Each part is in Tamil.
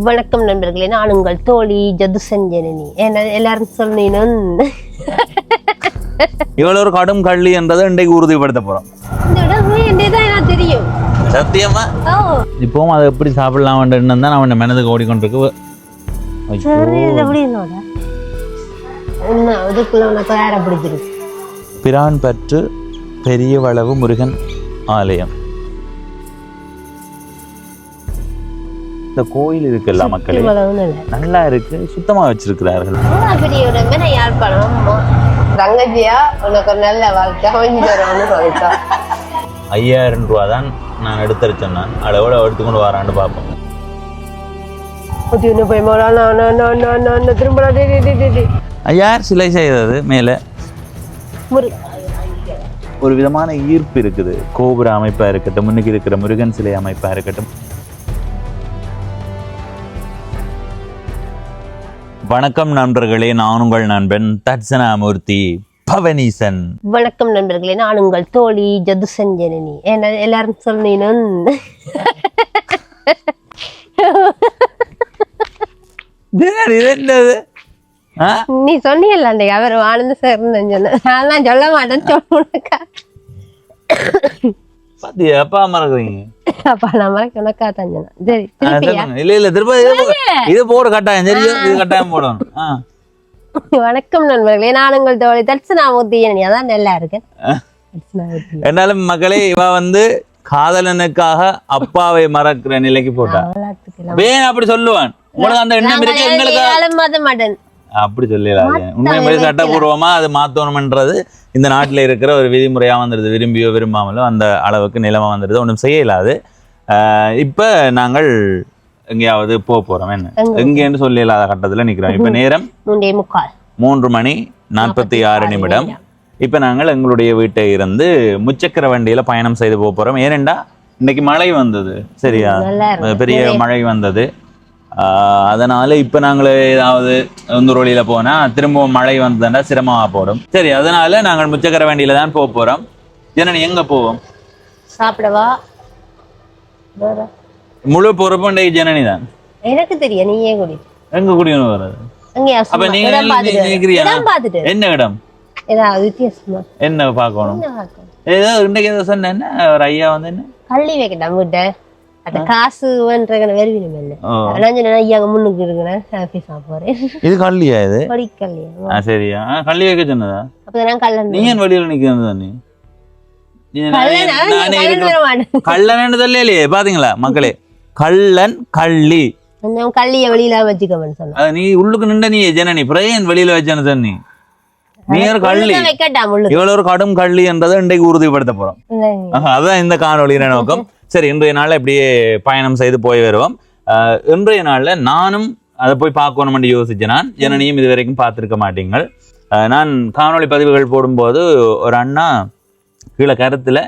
வணக்கம் நண்பர்களே, நான் உங்கள் தோழி ஜதுசஞ்சனி. எல்லாரும் சொன்னீனும் இவ்வளவு ஒரு கடும் கள்ளி என்றதை இன்றைக்கு உறுதிப்படுத்த போறோம். தெரியும் சத்தியமா இப்பவும் அதை எப்படி சாப்பிடலாம் தான் அவன் மனதுக்கு ஓடிக்கொண்டிருக்கு. பிரான் பற்று பெரிய வளவு முருகன் ஆலயம். இந்த கோயில் இருக்குல்ல மக்களே, நல்லா இருக்கு, சுத்தமா வச்சிருக்கிறார்கள். தங்கச்சியா உனக்கு நல்ல வாழ்க்கை 5000 ரூபா தான் நான் எடுத்துரு சொன்னான். அளவோட எடுத்துக்கொண்டு வரான்னு பார்ப்போம். ஐயார் சிலை செய்தது மேல ஒரு விதமான ஈர்ப்பு இருக்குது. கோபுர அமைப்பா இருக்கட்டும், முன்னுக்கு இருக்கிற முருகன் சிலை அமைப்பா இருக்கட்டும். வணக்கம் நண்பர்களே, நான் உங்கள் நண்பன் தட்சணாமூர்த்தி பவனீசன். வணக்கம் நண்பர்களே, நான் உங்கள் தோழி ஜதுசஞ்சனி. எல்லாரும் சொன்னீனும் நீ சொன்னீங்கல்ல அன்றைக்கு அவர் ஆனந்த சார் நான் சொல்ல மாட்டேன்னு சொல்லுக்கா. பாத்தியா அப்பா மறக்குறீங்க? அப்பா நான் மறக்க உனக்கா தஞ்சனா. சரி இல்ல இல்ல திரும்ப இது போட கட்டாயம். சரி இது கட்டாயம் போடணும். வணக்கம் நண்பர்களே, நான் உங்கள் தோழி தட்சணாமூர்த்தி. அதான் நல்லா இருக்கேன். என்னாலும் மக்களே, இவ காதலனுக்காக அப்பாவை மறக்கிற நிலைக்கு போட்டா. வேன் அப்படி சொல்லுவான். உங்களுக்கு அந்த எண்ணம் இருக்கு, எங்களுக்கு அப்படி சொல்லலாது. உண்மையை சட்டபூர்வமா அது மாத்தணும்ன்றது இந்த நாட்டில் இருக்கிற ஒரு விதிமுறையா வந்துடுது. விரும்பியோ விரும்பாமலோ அந்த அளவுக்கு நிலைமை வந்துடுது. ஒன்றும் செய்யலாது. இப்ப நாங்கள் எங்கேயாவது போறோம். என்ன எங்கேன்னு சொல்ல இல்லாத கட்டத்துல நிக்கிறோம். இப்ப நேரம் 3:46. இப்ப நாங்கள் எங்களுடைய வீட்டை இருந்து முச்சக்கர வண்டியில பயணம் செய்து போறோம். ஏனெண்டா இன்னைக்கு மழை வந்தது, சரியா, பெரிய மழை வந்தது. அதனால இப்ப நாங்கள் ஏதாவது ஒரு வழியில போனா திரும்பவும் மழை வந்ததுன்னா சிரமமா போடும். சரி, அதனால நாங்கள் முச்சக்கர வண்டியில தான் போறோம். ஜனனி எங்க போவோம்? சாப்பிடவா? முழு பொறுப்பும் ஜனனி தான். எனக்கு தெரியும். நீ ஏன் குடி எங்க குடிக்கணும் வர்றது? அப்ப நீங்க என்ன இடம், ஏதாவது வித்தியாசமா என்ன பார்க்கணும்? ஏதோ இன்னைக்கு ஏதோ சொன்ன ஒரு ஐயா என்ன கள்ளி வைக்கட்டாம் வீட்ட அந்த காசு வருவீனம் இல்லை ஐயா முன்னுக்கு இருக்கிறேன் போறேன். இது கள்ளியா? இது கள்ளியா? சரியா, கள்ளி வைக்க சொன்னதா? அப்பதான் கள்ளன். நீ ஏன் வழியில நிக்கிறது? கள்ளன்னு சொல்லலையே. பாத்தீங்களா மக்களே, கள்ளன் கள்ளி கள்ளிய வெளியில வச்சுக்கவன்னு சொன்ன. நீ உள்ளுக்கு நின்ற நீ ஜனனி பிரேன் வெளியில வச்சானு சொன்னி. நீ ஒரு கள்ளி, இவ்வளவு ஒரு கடும் கள்ளி என்றதை இன்றைக்கு உறுதிப்படுத்த போறோம். அதுதான் இந்த காணொலியின நோக்கம். சரி, இன்றைய நாள்ல இப்படியே பயணம் செய்து போய் வருவோம். இன்றைய நாள்ல நானும் அதை போய் பார்க்கணும்னு யோசிச்சேன். நான் ஜனனியும் இது வரைக்கும் பார்த்திருக்க மாட்டீங்கள். நான் காணொலி பதிவுகள் போடும்போது ஒரு அண்ணா கீழே கருத்துல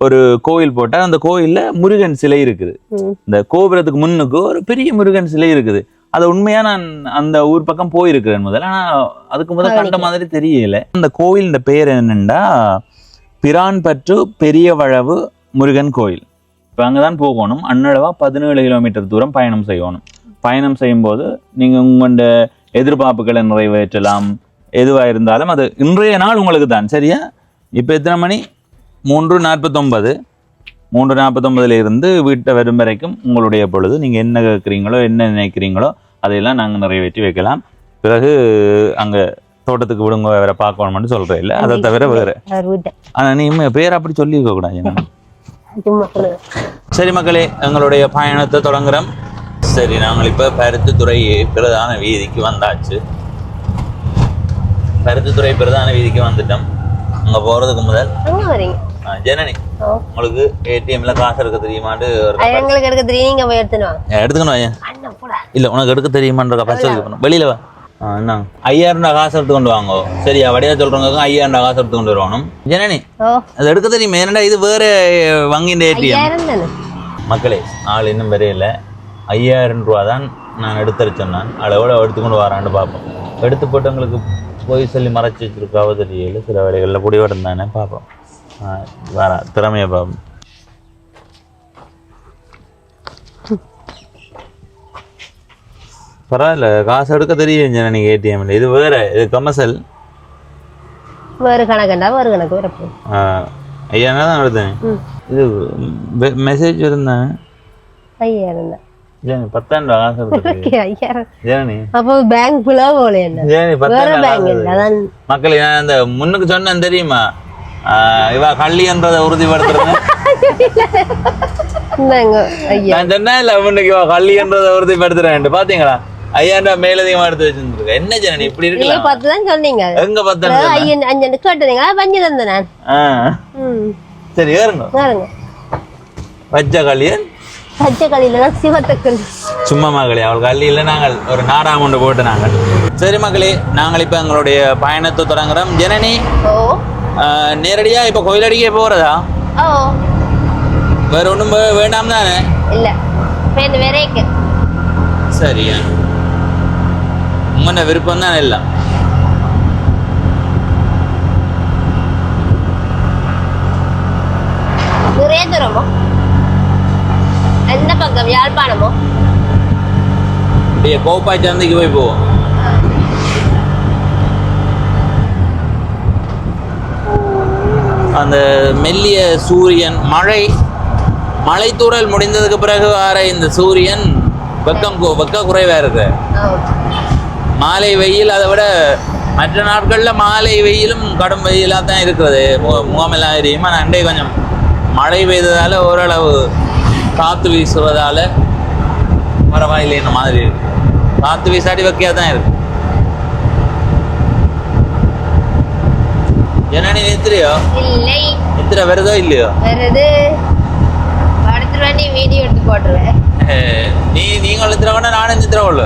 ஒரு கோயில் போட்டா அந்த கோயில்ல முருகன் சிலை இருக்குது. இந்த கோபுரத்துக்கு முன்னுக்கு ஒரு பெரிய முருகன் சிலை இருக்குது. அது உண்மையா நான் அந்த ஊர் பக்கம் போயிருக்கிறேன் முதல்ல. ஆனா அதுக்கு முதல் கண்ட மாதிரி தெரியல. அந்த கோயில் இந்த பேர் என்னண்டா பிரான் பற்று பெரிய வளவு முருகன் கோயில். இப்போ அங்கதான் போகணும். அன்னளவா 17 கிலோமீட்டர் தூரம் பயணம் செய்யணும். பயணம் செய்யும் போது நீங்க உங்களோட எதிர்பார்ப்புகளை நிறைவேற்றலாம். எதுவா இருந்தாலும் அது இன்றைய நாள் உங்களுக்கு தான். சரியா? இப்ப எத்தனை மணி? 3:49. 3:49 இருந்து வீட்டை வரும் வரைக்கும் உங்களுடைய பொழுது நீங்க என்ன கேட்குறீங்களோ, என்ன நினைக்கிறீங்களோ அதையெல்லாம் நாங்கள் நிறைவேற்றி வைக்கலாம். பிறகு அங்க தோட்டத்துக்கு விடுங்க வேற பார்க்கணும்னு சொல்றேன். இல்லை அதை தவிர வேற. ஆனா நீ பேர் அப்படி சொல்லியிருக்க கூடாது. சரி மக்களே, எங்களுடைய பயணத்தை தொடங்குறோம். சரி, நாங்கள் இப்ப பருத்தித்துறை பிரதான வீதிக்கு வந்தாச்சு. பருத்தித்துறை பிரதான வீதிக்கு வந்துட்டோம். அங்க போறதுக்கு முதல் ஜனனி, உங்களுக்கு ஏடிஎம்ல காசு எடுக்க தெரியுமான்னு எடுக்க தெரியும். எடுத்துக்கணும். இல்ல உனக்கு எடுக்க தெரியுமான்ற வெளியில வா. 5000 ரூபாய் காசு எடுத்து கொண்டு வாங்க. சரியா? வடிவா சொல்றவங்க 5000 ரூபாய் காசு எடுத்து கொண்டு வரணும். ஜனனி, அது எடுக்க தெரியுமா? என்னடா இது வேற வங்கியின் ஏடிஎம். மக்களே, நாள் இன்னும் வரையில 5000 ரூபா தான் நான் எடுத்துரு சொன்னான். அளவோட எடுத்துக்கொண்டு வரான்னு பார்ப்போம். எடுத்து போட்டு உங்களுக்கு போய் சொல்லி மறைச்சி வச்சிருக்காவோ தெரியல. சில வேலைகளில் முடிவெடும் தானே பார்ப்போம். வேற திறமையை பார்ப்போம். பரவாயில்ல, காசு எடுக்க தெரியும் ஜனனி ஏடிஎம்ல. இது வேற, இது கமர்ஷியல். வேறு கணக்குண்டா வேறு கணக்கு வரப்போ. ஐயா தான் எடுத்தேன். இது மெசேஜ் இருந்தேன். 5000 தான். ஜனனி 10,000 காசு எடுத்து. 5000. ஜனனி அப்போ பேங்க் ஃபுல்லா போல என்ன? ஜனனி 10,000 பேங்க் இல்ல. அதான் மக்களே, நான் அந்த முன்னுக்கு சொன்னேன் தெரியுமா, இவ கள்ளின்றதை உறுதிப்படுத்துறேன். நான் சொன்னேன் இல்ல, முன்னுக்கு இவ கள்ளின்றதை உறுதிப்படுத்துறேன். பாத்தீங்களா, 5000 மேலதிகமா எடுத்து வச்சிருந்துருக்கு. என்ன ஜனனி இப்படி இருக்கு? 10 தான் சொன்னீங்க. எங்க 10 5 கேட்டீங்களா? 5 தந்தேன் நான். சரி ஏறுங்க ஏறுங்க. பச்சை கல்லியன் பச்சை கல்லியில சிவத்தக்கல் சும்மா மகளே, அவள் கல்லியில் நாங்கள் ஒரு நாடாமண்டு போட்டு நாங்கள். சரி மக்களே, நாங்கள் இப்போ எங்களுடைய பயணத்தை தொடங்குறோம். ஜனனி நேரடியா இப்போ கோயிலடிக்கே போறதா? வேற ஒன்றும் வேண்டாம் தானே? இல்லை, சரியா, உங்களோட விருப்பம் தான் எல்லாம். நிறைய தூரமோ? எந்த பக்கம்? யாழ்ப்பாணமோ? கோப்பாய் சந்தைக்கு போய் போவோம். அந்த மெல்லிய சூரியன், மழை தூறல் முடிந்ததுக்கு பிறகு வர இந்த சூரியன் வெக்க குறைவா இருக்கு. மாலை வெயில் அதை விட மற்ற நாட்களில் மாலை வெயிலும் கடும் வெயிலாக தான் இருக்கிறது. முகமெல்லாம் எரியும். ஆனால் அண்டை கொஞ்சம் மழை பெய்ததால் ஓரளவு காற்று வீசுவதால் பரவாயில்லை, இந்த மாதிரி இருக்கு. காற்று வீசாடி வைக்கையாக தான் இருக்கு. ஜனனி நித்திரையோ? இல்லை. நித்திரை வருதோ இல்லையோ? வருது. வீடியோ எடுத்து போட்டுருவேன். நீங்கள் நித்திர கொண்ட நானும் நித்திர கொள்ளு.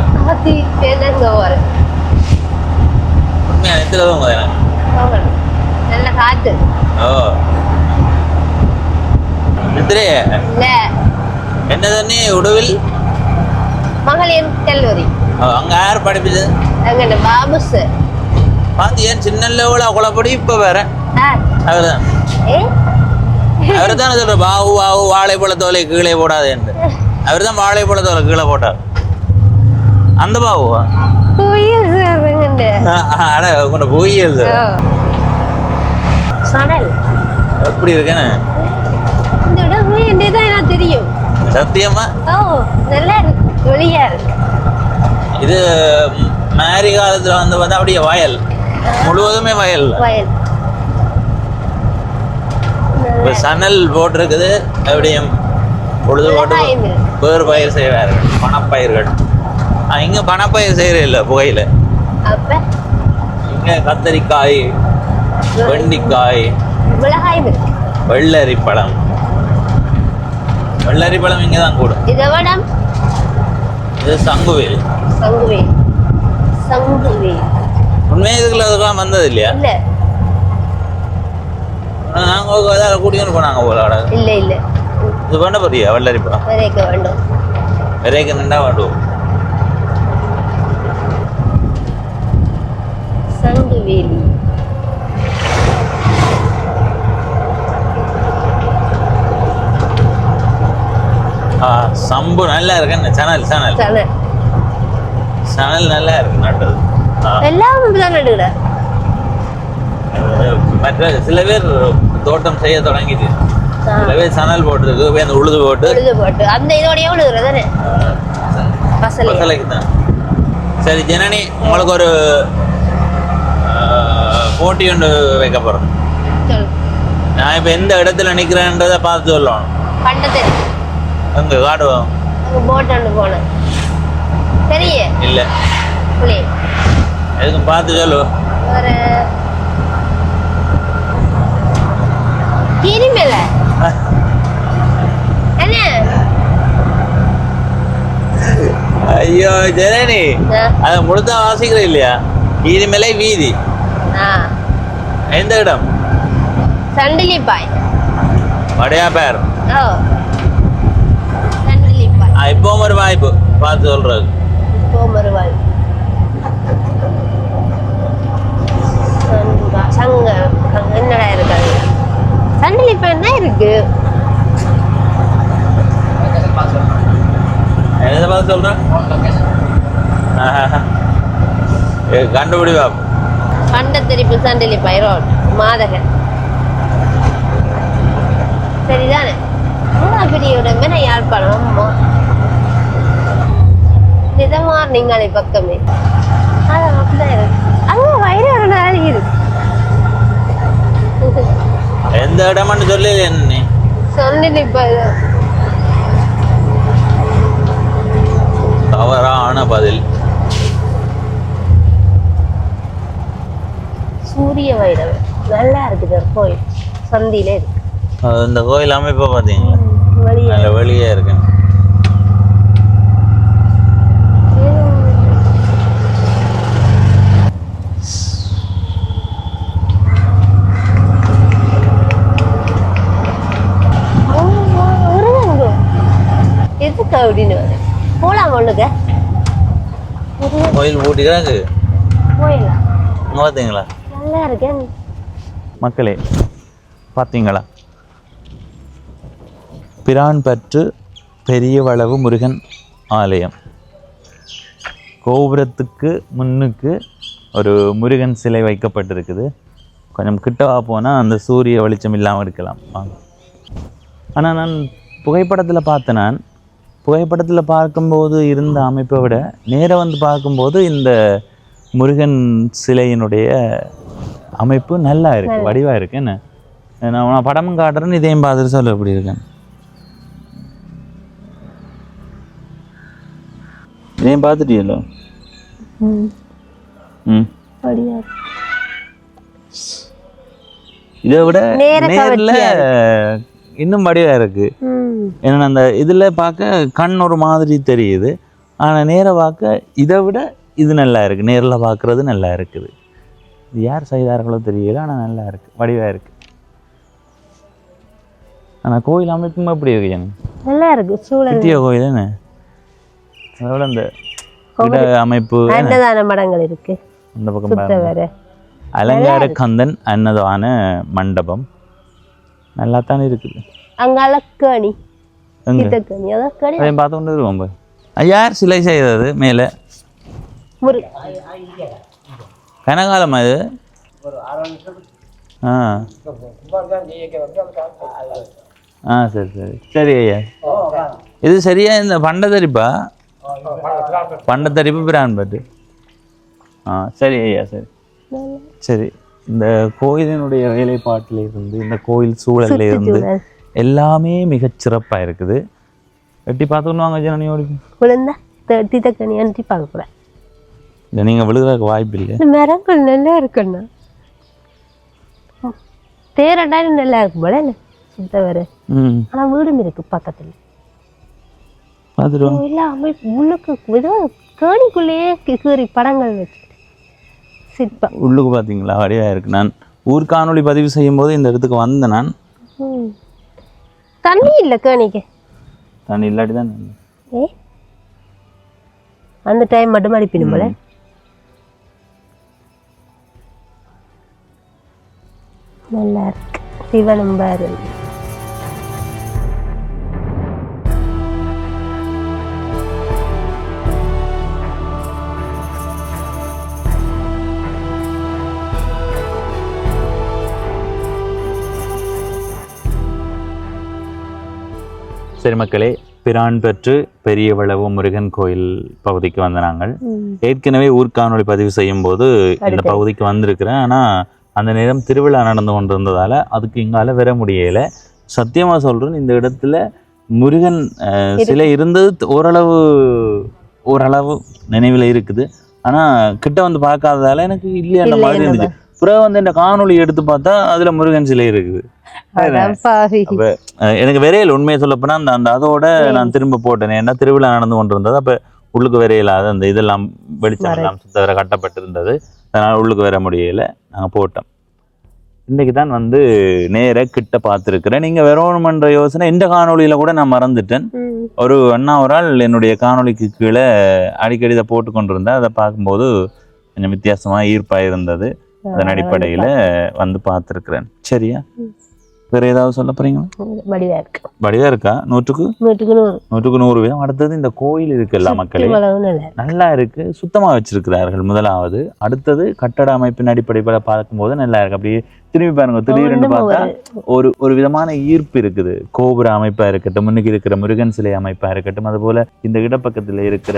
உண்மையா நித்திர தான் நல்ல காத்து. ஓ நித்திரைய என்ன தண்ணி? உடுவில் மகளிர் கல்லூரி. அங்க யார் படிப்பது? அங்க பாபு சார். பாத்து ஏன் சின்ன லெவல குழப்படி இப்ப வேற அவர்தான். அவர் தானே சொல்ற பாவு வாழைப்பழத்தோலை கீழே போடாது என்று. அவர் தான் வாழைப்பழத்தோலை கீழே போட்டார். அந்த பாவுவா? எப்படி இருக்கேன்னு தெரியும். சத்தியமா இது மேரி காலத்துல வந்து பார்த்தா அப்படியே வயல் முழுவதுமே வயல். சணல் போட்டிருக்குது. எப்படியும் பொழுது போட்டு வேறு பயிர் செய்வார்கள், பணப்பயிர்கள். இங்க பணப்பயிர் செய்யற இல்ல, புகையில. இங்க கத்தரிக்காய், வெண்டிக்காய், வெள்ளரி பழம். வெள்ளரி பழம் இங்கதான் கூடும். இது சங்குவேல். உண்மையா இதுக்குள்ள அதுக்கெல்லாம் வந்தது இல்லையா? நாங்க கூட்டிட்டு போனாங்க போல. இல்ல இல்ல, இது பண்ண போறியா? வெள்ளரி பழம் விரைக்க நின்றா வேண்டும். சங்குவேலி சம்பு நல்லா இருக்கு. சணல் சணல் சணல் நல்லா இருக்கு. நட்டது எல்லாம் மற்ற சில பேர் தோட்டம் செய்ய தொடங்கிட்டு, சில பேர் சணல் போட்டுருக்கு, அந்த உழுது போட்டு அந்த இதோடய உழுகுறது பசலைக்கு தான். சரி ஜனனி, உங்களுக்கு ஒரு போட்டி ஒன்று வைக்க போறேன். நான் இப்ப எந்த இடத்துல நிக்கிறேன்றதை பார்த்து சொல்லணும். அங்க காடுவோம். இல்ல எதுக்கும் பார்த்து சொல்லு. ஐயோ ஜனனி, அத முழுதா வாசிக்கிற இல்லையா? கீரிமலை வீதி எந்த இடம்? சண்டிலிப்பாய். வடையா பேர்? இப்போ ஒரு வாய்ப்பு பார்த்து சொல்றது. என்னடா இருக்காது? சண்டிலிப்பாய் தான் இருக்கு. எதை பார்த்து சொல்றேன்? கண்டுபிடிவா கண்டத்தெரிப்பு சண்டலி பைரோட் மாதகன் சரிதானே மூணாப்பிடியோட மேல யாழ்ப்பாணம் அம்மா நிதமா நீங்களே பக்கமே அதான் அப்படிதான் இருக்கு அங்க வயிறு ஒரு நாள் இருக்கு எந்த இடமான்னு சொல்லி என்ன சொன்னேன் இப்ப தவறான பதில் சூரிய வைரவர் நல்லா இருக்குது ஒரு கோயில் சந்தியில இருக்கு இந்த கோயில் அமைப்பை பார்த்தீங்களா நல்ல வெளியே இருக்கு எதுக்கு அப்படின்னு போலாம் ஒண்ணுக்க கோயில் பூட்டிக்கிறாங்க போயிடலாம் பார்த்தீங்களா நல்லா இருக்கு மக்களே பார்த்தீங்களா பிரான்பற்று பெரிய வளவு முருகன் ஆலயம் கோபுரத்துக்கு முன்னுக்கு ஒரு முருகன் சிலை வைக்கப்பட்டிருக்குது கொஞ்சம் கிட்டவா போனால் அந்த சூரிய வெளிச்சம் இல்லாமல் இருக்கலாம் வாங்க ஆனால் நான் புகைப்படத்தில் பார்த்தேன் நான் புகைப்படத்தில் பார்க்கும்போது இருந்த அமைப்பை விட நேராக வந்து பார்க்கும்போது இந்த முருகன் சிலையினுடைய அமைப்பு நல்லா இருக்கு வடிவாக இருக்கு என்ன நான் படமும் காட்டுறேன்னு இதையும் பார்த்துட்டு சொல்ல எப்படி இருக்கேன் இதையும் பார்த்துட்டியല്ലോ இதை விட நேரில் இன்னும் வடிவா இருக்கு ஏன்னா அந்த இதுல பார்க்க கண் ஒரு மாதிரி தெரியுது ஆனா நேர பார்க்க இதை விட இது நல்லா இருக்கு நேரில் பார்க்கறது நல்லா இருக்குது இது யார் செய்தார்களோ தெரியல ஆனா நல்லா இருக்கு வடிவா இருக்கு ஆனா கோயில் அமைப்பும் எப்படி இருக்கு எனக்கு நல்லா இருக்கு சூழல் கோயில் என்ன அதோட அந்த அமைப்பு அன்னதான மடங்கள் இருக்கு அந்த பக்கம் அலங்கார கந்தன் அன்னதான மண்டபம் நல்லா தானே இருக்குது அங்கால கேணி கேணி அதான் கேணி அதை பார்த்து கொண்டு வருவோம் யார் சிலை செய்தது மேலே கனகாலம் அது சரி சரி சரி ஐயா இது சரியா இந்த பண்டத்தரிப்பா பண்டத்தரிப்பு பிரான்பட்டு சரி ஐயா சரி சரி இந்த கோயிலினுடைய வேலைப்பாட்டில் இருந்து இந்த கோயில் சூழல்ல இருந்து எல்லாமே மிகச்சிறப்பாக இருக்குது எட்டி பார்த்துக்கணும் வாங்க ஜனனி ஓடி விழுந்தா தீத்தக்கணி அனுப்பி பார்க்கக்கூடாது இல்லை நீங்கள் விழுகிறதுக்கு வாய்ப்பு இல்லை மரங்கள் நல்லா இருக்குண்ணா தேரண்டாலும் நல்லா இருக்கும் போல என்ன சுத்த வர ஆனால் வீடும் இருக்கு பக்கத்தில் பார்த்துருவோம் இல்லை அமைப்பு உள்ளுக்கு ஏதோ கேணிக்குள்ளேயே கீறி படங்கள் வச்சு சிற்பம் உள்ளுக்கு பார்த்தீங்களா வடிவாக இருக்கு நான் ஊர்காணொலி பதிவு செய்யும் போது இந்த இடத்துக்கு வந்தேன் நான் தண்ணி இல்லை கேணிக்கு தண்ணி இல்லாட்டி தான் அந்த டைம் மட்டும் அடிப்பினும் போல நல்லா இருக்கு சிவனும் பாரு சரி மக்களே பிரான்பற்று பெரியவளவு முருகன் கோயில் பகுதிக்கு வந்த நாங்கள் ஏற்கனவே ஊர்காணொலி பதிவு செய்யும் போது இந்த பகுதிக்கு வந்திருக்கிறேன் ஆனால் அந்த நேரம் திருவிழா நடந்து கொண்டிருந்ததால அதுக்கு இங்கால வர முடியலை சத்தியமாக சொல்கிறேன் இந்த இடத்துல முருகன் சிலை இருந்தது ஓரளவு நினைவில் இருக்குது ஆனால் கிட்ட வந்து பார்க்காததால எனக்கு இல்லையா அந்த மாதிரி இருந்துச்சு பிறகு வந்து இந்த காணொலி எடுத்து பார்த்தா அதுல முருகன் சிலை இருக்குது எனக்கு விரையில் உண்மையை சொல்லப்போனா அந்த அதோட நான் திரும்ப போட்டேன் ஏன்னா திருவிழா நடந்து கொண்டு இருந்தது அப்ப உள்ளுக்கு விரையிலாத அந்த இதெல்லாம் வெளிச்சம் எல்லாம் சுத்தவரை கட்டப்பட்டிருந்தது அதனால உள்ளுக்கு வர முடியல நாங்க போட்டோம் இன்னைக்கு தான் வந்து நேர கிட்ட பார்த்துருக்கிறேன் நீங்க வரணுமன்ற யோசனை இந்த காணொலியில கூட நான் மறந்துட்டேன் ஒரு ஒரு ஆள் என்னுடைய காணொலிக்கு கீழே அடிக்கடி இதை போட்டு கொண்டு இருந்தேன் அதை பார்க்கும்போது கொஞ்சம் வித்தியாசமா ஈர்ப்பா இருந்தது அதன் அடிப்படையில வந்து பார்த்துருக்கிறேன் சரியா வேற ஏதாவது சொல்ல போறீங்களா? வடிவா இருக்கு. வடிவா இருக்கா? 100க்கு 100 வீதம். அடுத்தது இந்த கோயில் இருக்குல்ல மக்களே, நல்லா இருக்கு, சுத்தமா வச்சிருக்கிறார்கள் முதலாவது. அடுத்தது கட்டட அமைப்பின் அடிப்படையில பார்க்கும்போது நல்லா இருக்கு. அப்படியே திரும்பி பாருங்க, திடீர்னு பார்த்தா ஒரு விதமான ஈர்ப்பு இருக்குது. கோபுர அமைப்பா இருக்கட்டும், முன்னுக்கு இருக்கிற முருகன் சிலை அமைப்பா இருக்கட்டும், அது போல இந்த இடப்பக்கத்துல இருக்கிற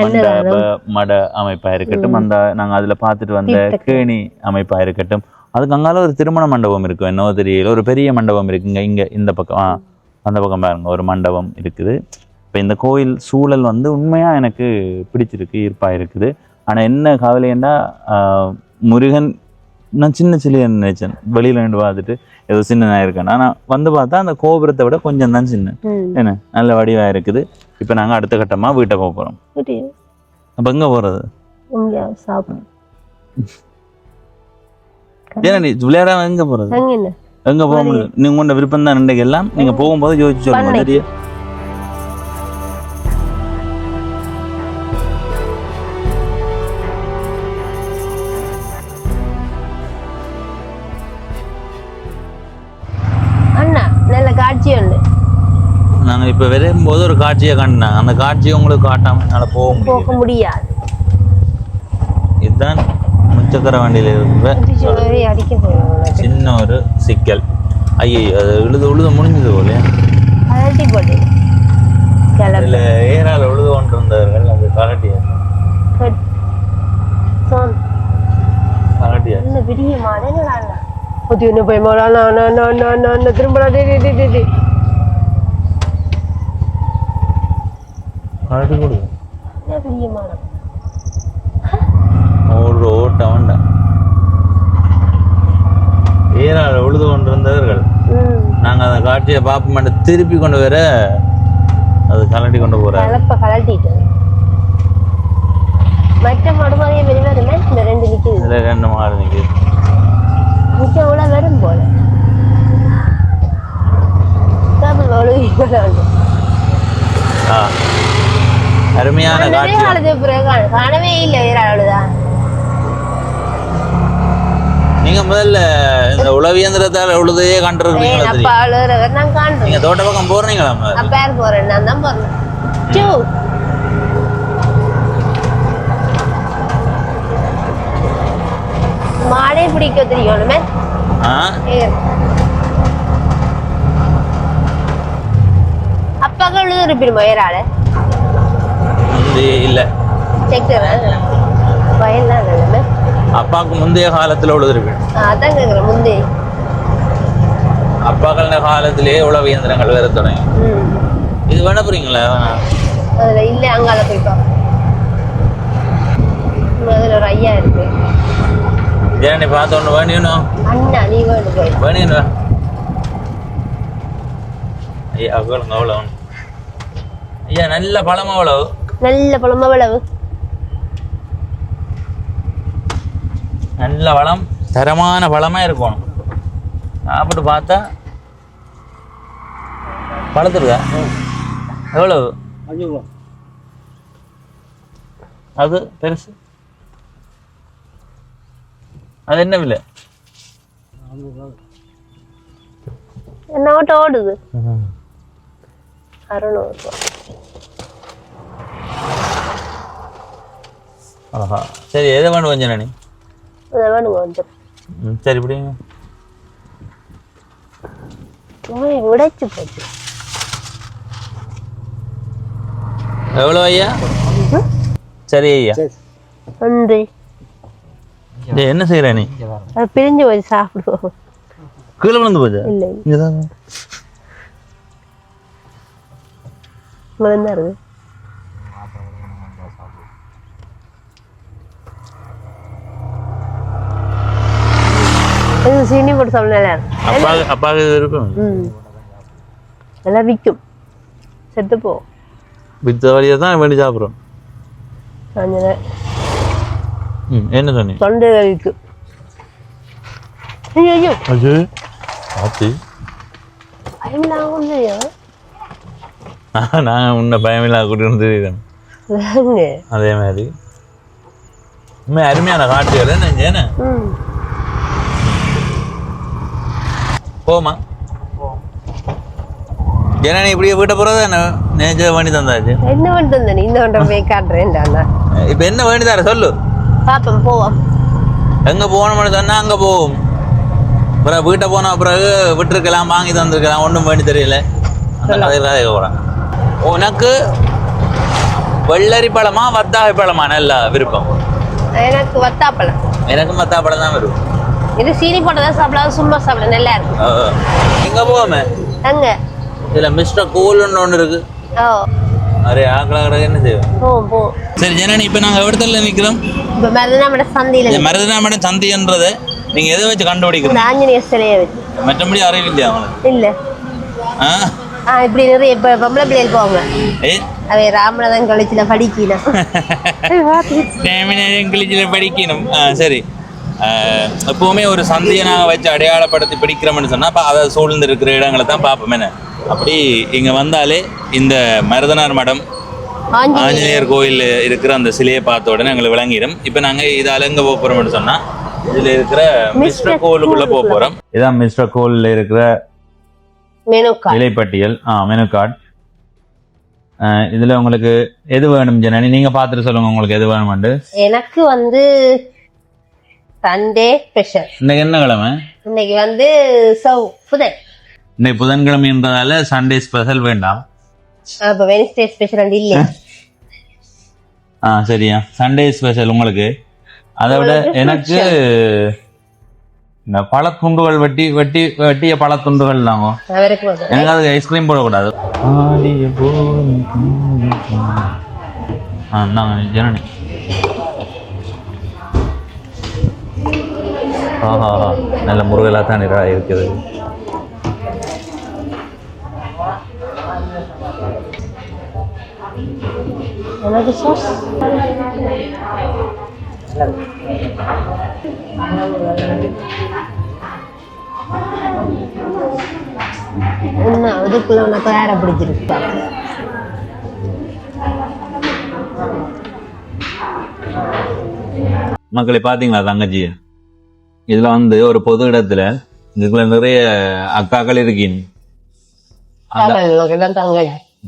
மண்டப மட அமைப்பா இருக்கட்டும், அந்த நாங்க அதுல பார்த்துட்டு வந்த கேணி அமைப்பா இருக்கட்டும், அதுக்கு அங்கால ஒரு திருமண மண்டபம் இருக்கும், என்னவோ தெரியல, ஒரு பெரிய மண்டபம் இருக்குங்க இங்க இந்த பக்கம். அந்த பக்கம் பாருங்க ஒரு மண்டபம் இருக்குது. இப்போ இந்த கோயில் சூழல் வந்து உண்மையா எனக்கு பிடிச்சிருக்கு, ஈர்ப்பா இருக்குது. ஆனா என்ன கவலைன்னா முருகன் நான் சின்ன சில்லின்னு நினைச்சேன், வெளியில நின்று பார்த்துட்டு ஏதோ சின்னதாக இருக்கேன். ஆனா வந்து பார்த்தா அந்த கோபுரத்தை விட கொஞ்சம் தான் சின்ன, என்ன நல்ல வடிவா இருக்குது. இப்போ நாங்க அடுத்த கட்டமா வீட்டை போக போறோம். அப்ப எங்க போறது? ஏன்னா நீ விளையாடாம எங்க போறது? எங்க போக முடியும்? நீங்க உங்க விருப்பம் தான் இன்றைக்கு எல்லாம். நீங்க போகும்போது யோசிச்சு சொல்லுங்க. நிறைய அண்ணா நல்ல காட்சி உண்டு. நாங்க இப்ப வரும்போது ஒரு காட்சியை கண்டாங்க, அந்த காட்சியை உங்களுக்கு காட்டாம என்னால போக முடியாது. இதுதான் முச்சக்கர வண்டியில இருக்கிற சின்ன ஒரு சிக்கல். ஐயோ, அது உழுத முடிஞ்சது போல ஏறால உழுது கொண்டிருந்தவர்கள் அது கலட்டியா பெரிய திரும்ப ஓட்ட ஏறால உழுது கொண்டிருந்தவர்கள் நாங்க அந்த காட்சியை பார்ப்போம், திருப்பி கொண்டு வர அது கலட்டி கொண்டு போறாங்க. கலட்டிட்டு மற்ற மடுமாதிரி வெளிவருமே இந்த ரெண்டு நிக்குது. இதுல ரெண்டு மாடு நிக்குது. மிச்சம் கூட வரும் போல அருமையான காட்சி. காணவே இல்லை ஏறாளுதான். நீங்க முதல்ல இந்த உளவியந்திரத்தால உழுதையே கண்டிருக்கீங்களா? நீங்க தோட்ட பக்கம் போறீங்களா? பேர் போறேன், நான் தான் போறேன். மாடே பிடிக்க தெரியுமே. அப்பாக்கு உழுது இருப்பிடுமா ஏறால? இல்ல வயல்லாம் அப்பாவுக்கு முந்தைய காலத்துல உழுதுருப்பேன். அதான் கேக்குறேன், முந்தைய அப்பாக்கள் காலத்திலேயே உழவு இயந்திரங்கள் வேற தொடங்கி. இது வேணா போறீங்களா? அதுல இல்ல, அங்கால போய் பாப்போம். அதுல ஒரு ஐயா இருக்கு. நீ பார்த்த ஒண்ணு வேணும். அண்ணா நீ வேணும் போய் வேணும். ஐயா அவ்வளவு அவ்வளவு ஐயா நல்ல பழமா அவ்வளவு நல்ல பழமா அவ்வளவு நல்ல பழம், தரமான பழமா இருக்கணும். சாப்பிட்டு பார்த்தா பழத்துருக்கா எவ்வளவு? அது பெருசு. அது என்ன விலை? என்ன ஓடுது? 600. ஆஹா, சரி எதை வேணும் கொஞ்சம் நீ? சரி பிடிங்க. உடைச்சு போச்சு. எவ்வளவு ஐயா? சரி ஐயா. நன்றி. என்ன செய்யற நீ? பிரிஞ்சு போய் சாப்பிடுவோம். கீழே விழுந்து போச்சா? இல்லை, இங்கதான் இருக்கு. சீனி போட்டு சாப்பிட அப்பாவுக்கு இருக்கும். எல்லாம் விற்கும், செத்து போ. வித்த வழியை தான் வேண்டி சாப்பிட்றோம். என்ன சொன்னி? தொண்டை விற்கும். நான் உன்னை பயமில்லா கூட்டி அதே மாதிரி அருமையான காட்சிகள் என்ன. போமா ஜனனி இப்படியே வீட்டை போறது என்ன நேச்சர் வேண்டி தந்தாச்சு. என்ன வேண்டி தந்தேன் இந்த ஒன்றை போய் காட்டுறேன்டா. இப்ப என்ன வேண்டி தர சொல்லு பாப்போம். போவோம். எங்க போகணும்னு சொன்னா அங்க போவோம். அப்புறம் வீட்டை போன பிறகு விட்டுருக்கலாம், வாங்கி தந்துருக்கலாம், ஒன்றும் வேண்டி தெரியல. அந்த கதையில போறேன். உனக்கு வெள்ளரி பழமா வத்தாகை பழமா நல்ல விருப்பம்? எனக்கு வத்தாப்பழம். எனக்கும் வத்தாப்பழம் தான் விருப்பம். இது சீனி போட்டதான் சாப்பிடாத சும்மா சாப்பிட நல்லா இருக்கும். எங்க போவோமே அங்க இதுல மிஸ்டர் கூல்னு ஒண்ணு இருக்கு. அரே ஆக்களா கடை என்ன செய்வோம். போவோம் போவோம். சரி ஜனனி, இப்ப நாங்க இடத்துல நிக்கிறோம். இப்ப மருதநாமட சந்தையில. மருதநாமட சந்தைன்றதை நீங்க எதை வச்சு கண்டுபிடிக்கிறீங்க? ஆஞ்சநேயர் சிலையை வச்சு. மற்றபடி அறிவு இல்லையா உங்களுக்கு? இல்ல. இப்படி நிறைய பொம்பளை பிள்ளைகள் போவாங்க. அவை ராமநாதன் காலேஜ்ல படிக்கணும். படிக்கணும். சரி, எப்பவுமே ஒரு சந்தையை நாங்கள் வச்சு அடையாளப்படுத்தி பிடிக்கிறோம்னு சொன்னா அதை சூழ்ந்து இருக்கிற இடங்களை தான் பார்ப்போம். என்ன அப்படி இங்க வந்தாலே இந்த மருதனார் மடம் ஆஞ்சநேயர் கோயில் இருக்கிற அந்த சிலையை பார்த்த உடனே எங்களுக்கு விளங்கிடும். இப்ப நாங்க இதால எங்க போக போறோம்னு சொன்னா இதுல இருக்கிற மிஸ்டர் கோயிலுக்குள்ள போக போறோம். இதான் மிஸ்டர் கோயில்ல இருக்கிற விலைப்பட்டியல். Menu card. இதுல உங்களுக்கு எது வேணும் ஜனனி? நீங்க பாத்துட்டு சொல்லுங்க உங்களுக்கு எது வேணும்னு. எனக்கு சண்டே ஸ்பெஷல். இன்னைக்கு என்ன கிழமை? இன்னைக்கு புதன். இன்னைக்கு புதன்கிழமைன்றதால சண்டே ஸ்பெஷல் வேண்டாம். அப்ப வெட்னஸ்டே ஸ்பெஷல் இல்ல. சரியா, சண்டே ஸ்பெஷல் உங்களுக்கு. அதை விட எனக்கு இந்த பழத்துண்டுகள் வெட்டிய பழத்துண்டுகள் தாங்க. எனக்கு அதுக்கு ஐஸ்கிரீம் போடக்கூடாது. ஜனனி நல்ல முருகலா தான் இருக்குது. அதுக்குள்ள உனக்கு வேற பிடிச்சிருக்கா? மக்களை பாத்தீங்களா தங்கச்சி? இதுல ஒரு பொது இடத்துல இதுக்குள்ள நிறைய அக்காக்கள் இருக்கீங்க.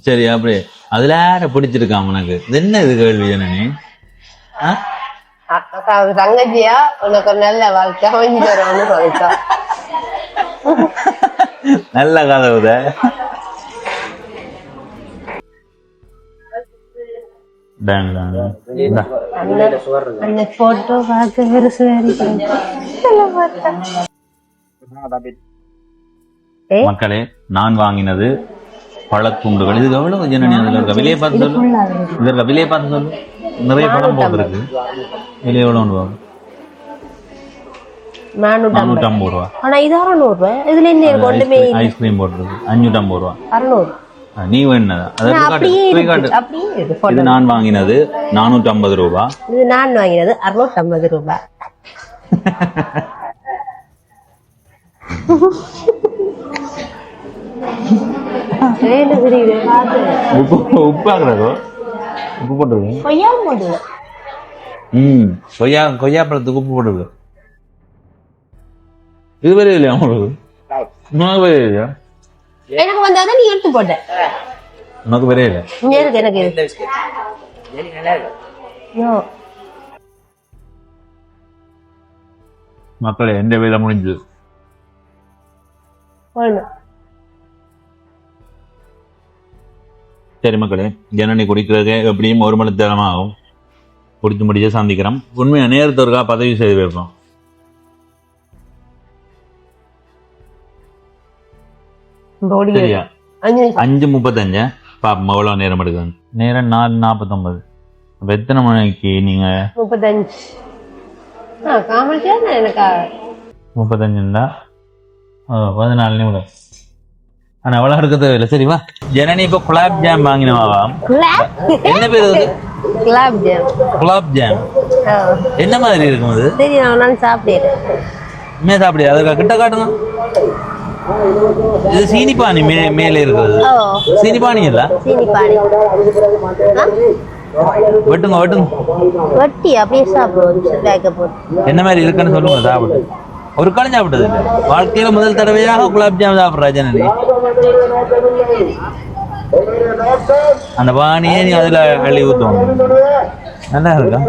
சரி, அப்படி அதுல யார பிடிச்சிருக்கான் உனக்கு? என்ன இது கேள்வி ஜனனி? தங்கச்சியா உனக்கு நல்ல வாழ்க்கை அமைஞ்சு தருவான்னு சொல்லிட்டா. நல்ல கதவுத. போட்டோ பார்க்க பெருசு. மக்களே, நான் வாங்கினது பழத்துண்டுகள். இது எவ்வளவு ஜனனி? அதுல இருக்க விலையை பார்த்து சொல்லு. இதுல விலையை பார்த்து சொல்லு. நிறைய பழம் போட்டுருக்கு. விலை எவ்வளவு? 450 ரூபா. ஆனா இது 600 ரூபா. இதுல என்ன கொண்டுமே ஐஸ்கிரீம் போட்டுருக்கு. 550 ரூபா. 600. நீ வேணதா? இது நான் வாங்கினது 450 ரூபா. இது நான் வாங்கினது 650 ரூபா. உப்பாக்குறதோ உப்பு போட்டுருக்கு. கொய்யா பழத்துக்கு உப்பு போட்டுருக்கு. இது வரையும் இல்லையா உங்களுக்கு? இல்லையா? எனக்கு வந்தாதான் நீ எடுத்து போட்ட. உனக்கு வரே இல்லை. எனக்கு மக்களே, எந்த வேலை முடிஞ்சது? சரி மக்களே, ஜனனி குடிக்கிறதுக்கு எப்படியும் 1 மணி நேரம் ஆகும். குடித்து முடிச்சு சந்திக்கிறோம். உண்மையா நேரத்தொருக்கா பதவி செய்து வைப்போம். சரியா, 5:35. பாப்போம் எவ்வளவு நேரம் எடுக்குது. நேரம் 4:49. எத்தனை மணிக்கு நீங்க? 35. 35 14 நிமிடம். ஆனா எவ்வளவு எடுக்க தேவையில்லை. சரிவா ஜனனி, இப்ப குலாப் ஜாம் வாங்கினவா? என்ன பேரு? குலாப் ஜாம். என்ன மாதிரி இருக்கும் அது? சாப்பிடு. அதுக்கு கிட்ட காட்டுங்க. இது சீனிப்பானி மேலே இருக்கிறது. சீனிப்பானி இல்ல? வெட்டுங்க. வெட்டி அப்படியே சாப்பிடுவோம். என்ன மாதிரி இருக்குன்னு சொல்லுங்க. சாப்பிடு. ஒரு காலம் சாப்பிட்டது இல்லை. வாழ்க்கையில முதல் தடவையாக குலாப் ஜாம் சாப்பிட்றா ஜனனி. அந்த பானியே நீ அதுல அள்ளி ஊத்துவோம். நல்லா இருக்கா?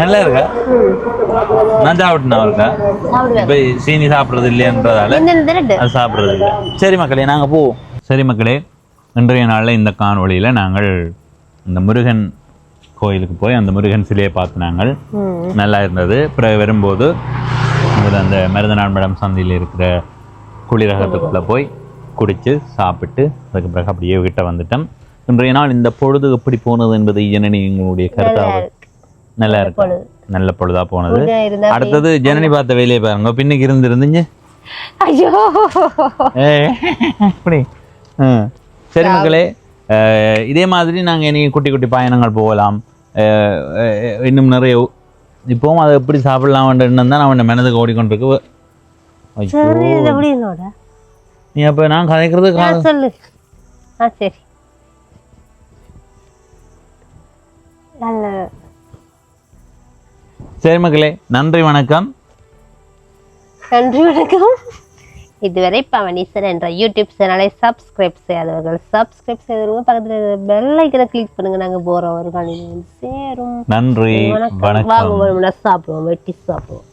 நல்லா இருக்கா? நான் சாப்பிட்டேன் இருக்கா? இப்ப சீனி சாப்பிட்றது இல்லையன்றதால அது சாப்பிட்றது இல்லை. சரி மக்களே, நாங்க போவோம். சரி மக்களே, இன்றைய நாளில் இந்த காணொளியில நாங்கள் இந்த முருகன் கோயிலுக்கு போய் அந்த முருகன் சிலையை பார்த்து நாங்கள் நல்லா இருந்தது. பிறகு வரும்போது அதில் அந்த மருதநாள் மடம் சந்தையில் இருக்கிற குளிரகத்துக்குள்ளே போய் குடித்து சாப்பிட்டு அதுக்கு பிறகு அப்படியே கிட்ட வந்துட்டோம். இன்றைய நாள் இந்த பொழுது எப்படி போனது என்பது ஜனனி எங்களுடைய கருத்தாக நல்லா இருக்கு. நல்ல பொழுதா போனது. அடுத்தது ஜனனி பார்த்த வேலையை பாருங்க. பின்னுக்கு இருந்துருந்துங்க. சரி மக்களே, இதே மாதிரி நாங்கள் இனி குட்டி குட்டி பயணங்கள் போகலாம். இன்னும் நிறைய இப்போவும் அதை எப்படி சாப்பிடலாம்ன்ற எண்ணம் தான் அவன் மனதுக்கு ஓடிக்கொண்டிருக்கு. நீ அப்போ நான் கதைக்கிறது சொல்லு. சரி, சரி மக்களே, நன்றி வணக்கம். நன்றி வணக்கம். இதுவரை பவனீஸ்வரன் என்ற யூடியூப் சேனலை சப்ஸ்கிரைப் செய்யாதவர்கள் சப்ஸ்கிரைப் செய்தவங்க பக்கத்தில் பெல் ஐக்கனை கிளிக் பண்ணுங்க. நாங்கள் போகிற ஒரு காணொளி சேரும். நன்றி வணக்கம். வாங்க, சாப்பிடுவோம், வெட்டி சாப்பிடுவோம்.